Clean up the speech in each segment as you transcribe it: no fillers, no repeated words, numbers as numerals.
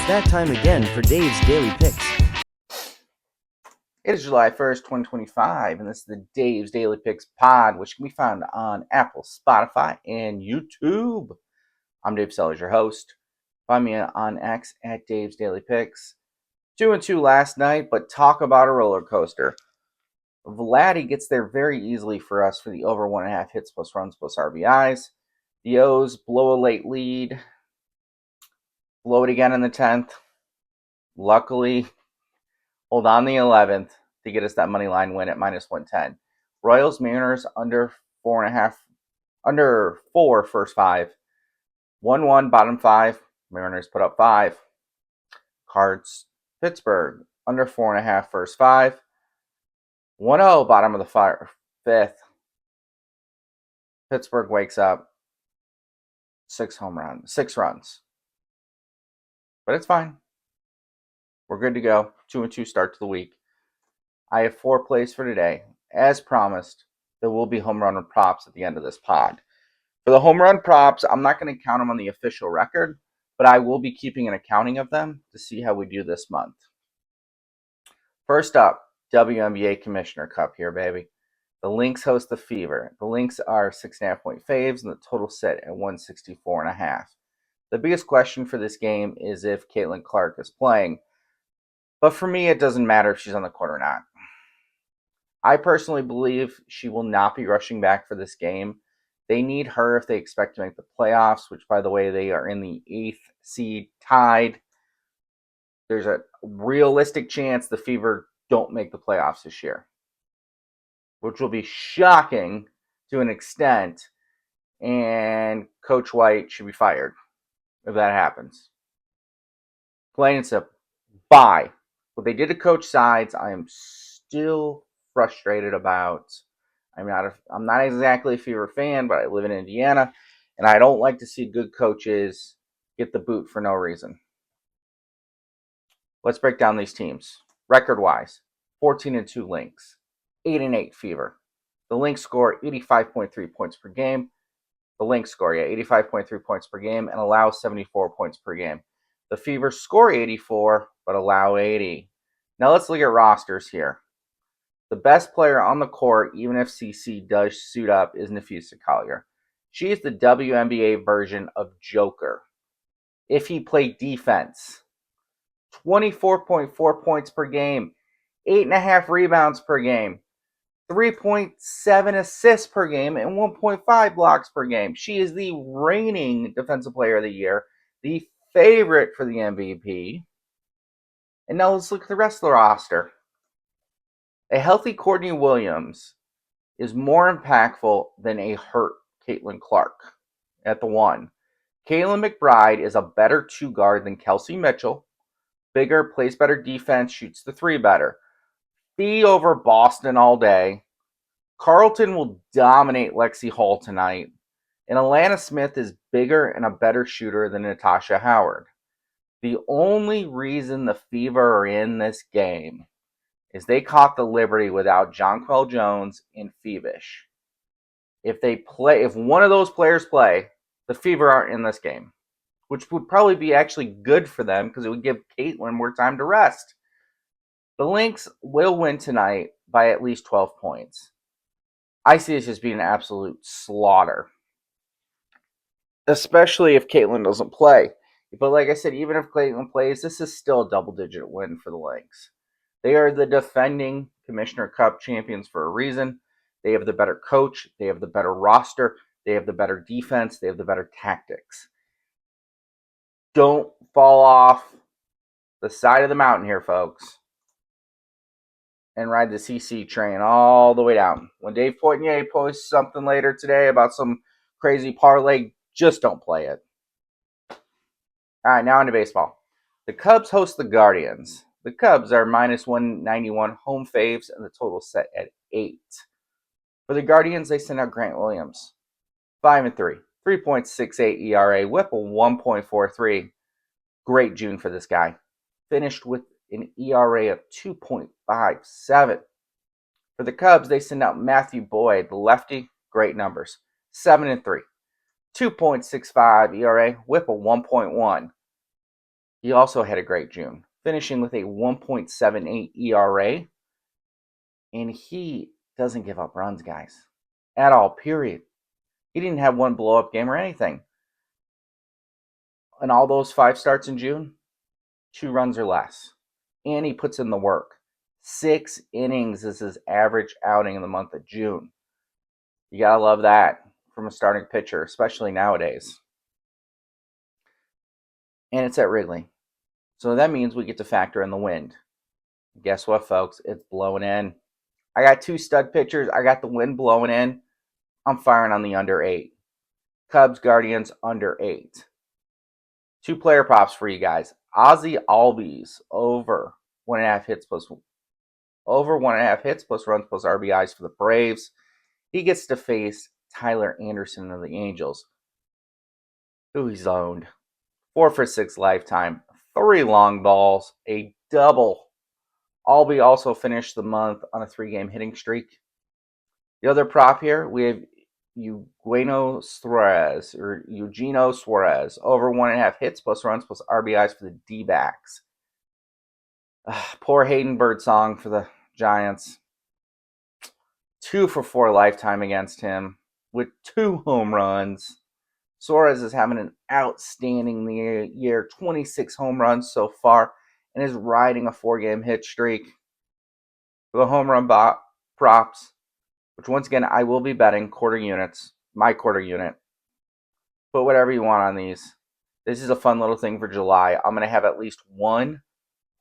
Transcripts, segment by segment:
It's that time again for Dave's Daily Picks. It is July 1st, 2025, and this is the Dave's Daily Picks pod, which can be found on Apple, Spotify, and YouTube. I'm Dave Sellers, your host. Find me on X at Dave's Daily Picks. 2-2 last night, but talk about a roller coaster. Vladdy gets there very easily for us for the over 1.5 hits plus runs plus RBIs. The O's blow a late lead, blow it again in the 10th. Luckily, hold on the 11th to get us that money line win at minus 110. Royals, Mariners under 4.5, under 4 first 5. 1-1 bottom 5. Mariners put up 5. Cards, Pittsburgh under 4.5 first 5. 1-0 bottom of the 5th. Pittsburgh wakes up. 6 runs. But it's fine. We're good to go. 2-2 start to the week. I have 4 plays for today. As promised, there will be home run props at the end of this pod. For the home run props, I'm not going to count them on the official record, but I will be keeping an accounting of them to see how we do this month. First up, WNBA Commissioner Cup here, baby. The Lynx host the Fever. The Lynx are 6.5-point faves, and the total set at 164.5. The biggest question for this game is if Caitlin Clark is playing. But for me, it doesn't matter if she's on the court or not. I personally believe she will not be rushing back for this game. They need her if they expect to make the playoffs, which, by the way, they are in the 8th seed tied. There's a realistic chance the Fever don't make the playoffs this year, which will be shocking to an extent, and Coach White should be fired if that happens. Plain and simple. Bye. What they did to Coach Sides, I am still frustrated about. I'm not exactly a Fever fan, but I live in Indiana, and I don't like to see good coaches get the boot for no reason. Let's break down these teams. Record-wise, 14-2 Lynx, 8-8 Fever. The Lynx score 85.3 points per game. The Lynx score, 85.3 points per game and allow 74 points per game. The Fever score 84, but allow 80. Now let's look at rosters here. The best player on the court, even if CC does suit up, is Napheesa Collier. She is the WNBA version of Joker. If he played defense, 24.4 points per game, 8.5 rebounds per game, 3.7 assists per game, and 1.5 blocks per game. She is the reigning Defensive Player of the Year, the favorite for the MVP. And now let's look at the rest of the roster. A healthy Courtney Williams is more impactful than a hurt Caitlin Clark at the 1. Kayla McBride is a better 2 guard than Kelsey Mitchell. Bigger, plays better defense, shoots the 3 better. Be over Boston all day. Carlton will dominate Lexi Hall tonight. And Alana Smith is bigger and a better shooter than Natasha Howard. The only reason the Fever are in this game is they caught the liberty without Jonquel Jones and Fevish. If one of those players play, the Fever aren't in this game, which would probably be actually good for them because it would give Caitlin more time to rest. The Lynx will win tonight by at least 12 points. I see this as being an absolute slaughter, especially if Caitlin doesn't play. But like I said, even if Caitlin plays, this is still a double-digit win for the Lynx. They are the defending Commissioner Cup champions for a reason. They have the better coach. They have the better roster. They have the better defense. They have the better tactics. Don't fall off the side of the mountain here, folks, and ride the CC train all the way down. When Dave Poitier posts something later today about some crazy parlay, just don't play it. All right, now on to baseball. The Cubs host the Guardians. The Cubs are minus 191 home faves, and the total set at 8. For the Guardians, they send out Grant Williams. 5-3, 3.68 ERA, whip a 1.43. Great June for this guy. Finished with an ERA of 2.57. For the Cubs, they send out Matthew Boyd, the lefty. Great numbers. 7-3, 2.65 ERA, whip a 1.1. He also had a great June, finishing with a 1.78 ERA, and he doesn't give up runs, guys, at all, period. He didn't have one blow-up game or anything. In all those 5 starts in June, 2 runs or less. And he puts in the work. 6 innings is his average outing in the month of June. You gotta love that from a starting pitcher, especially nowadays. And it's at Wrigley. So that means we get to factor in the wind. Guess what, folks? It's blowing in. I got 2 stud pitchers. I got the wind blowing in. I'm firing on the under 8. Cubs, Guardians, under 8. 2 player props for you guys. Ozzy Albies over 1.5 hits plus runs plus RBIs for the Braves. He gets to face Tyler Anderson of the Angels, who he's owned. 4 for 6 lifetime, 3 long balls, a double. Albie also finished the month on a 3-game hitting streak. The other prop here, we have Eugenio Suarez over 1.5 hits plus runs plus RBIs for the D-backs. Poor Hayden Birdsong for the Giants. 2 for 4 lifetime against him with 2 home runs. Suarez is having an outstanding year, 26 home runs so far, and is riding a 4-game hit streak. For the home run props, which once again I will be betting quarter units, my quarter unit. Put whatever you want on these. This is a fun little thing for July. I'm going to have at least 1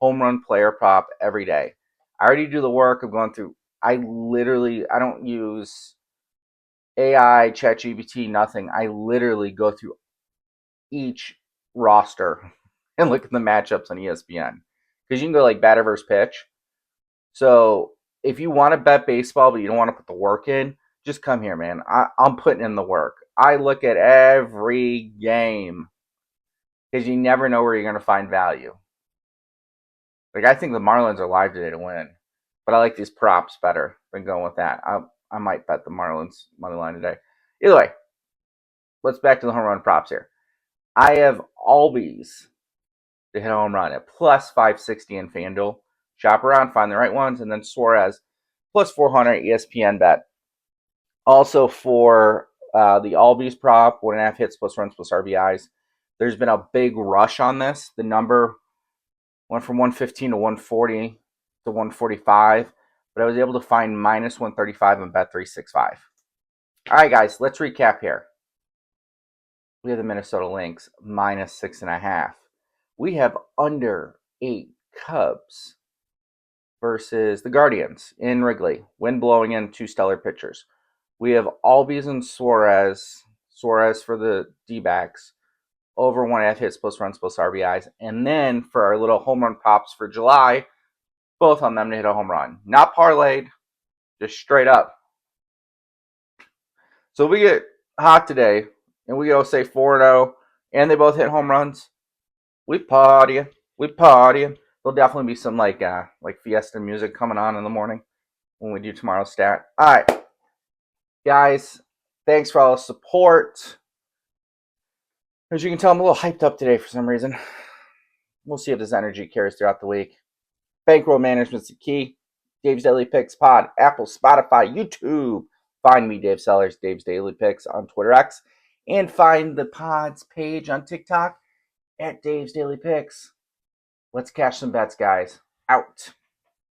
home run player prop every day. I already do the work of going through. I don't use AI, ChatGPT, nothing. I literally go through each roster and look at the matchups on ESPN. Because you can go like batter versus pitch. So if you want to bet baseball but you don't want to put the work in, just come here, man. I'm putting in the work. I look at every game because you never know where you're going to find value. Like, I think the Marlins are live today to win, but I like these props better than going with that. I might bet the Marlins money line today. Either way, let's back to the home run props here. I have Albies to hit a home run at plus 560 in FanDuel. Shop around, find the right ones, and then Suarez plus 400 ESPN bet. Also for the Albies prop, 1.5 hits plus runs plus RBIs. There's been a big rush on this. The number went from 115 to 140 to 145, but I was able to find minus 135 on Bet365. All right, guys, let's recap here. We have the Minnesota Lynx minus 6.5. We have under 8 Cubs versus the Guardians in Wrigley. Wind blowing in, 2 stellar pitchers. We have Albies and Suarez for the D-backs, over 1.5 hits plus runs plus RBIs. And then for our little home run props for July, both on them to hit a home run. Not parlayed, just straight up. So we get hot today, and we go say 4-0, and they both hit home runs. We partying. There'll definitely be some like Fiesta music coming on in the morning when we do tomorrow's stat. All right, guys, thanks for all the support. As you can tell, I'm a little hyped up today for some reason. We'll see if this energy carries throughout the week. Bankroll management's the key. Dave's Daily Picks Pod, Apple, Spotify, YouTube. Find me, Dave Sellers, Dave's Daily Picks on Twitter X. And find the pod's page on TikTok at Dave's Daily Picks. Let's cash some bets, guys. Out.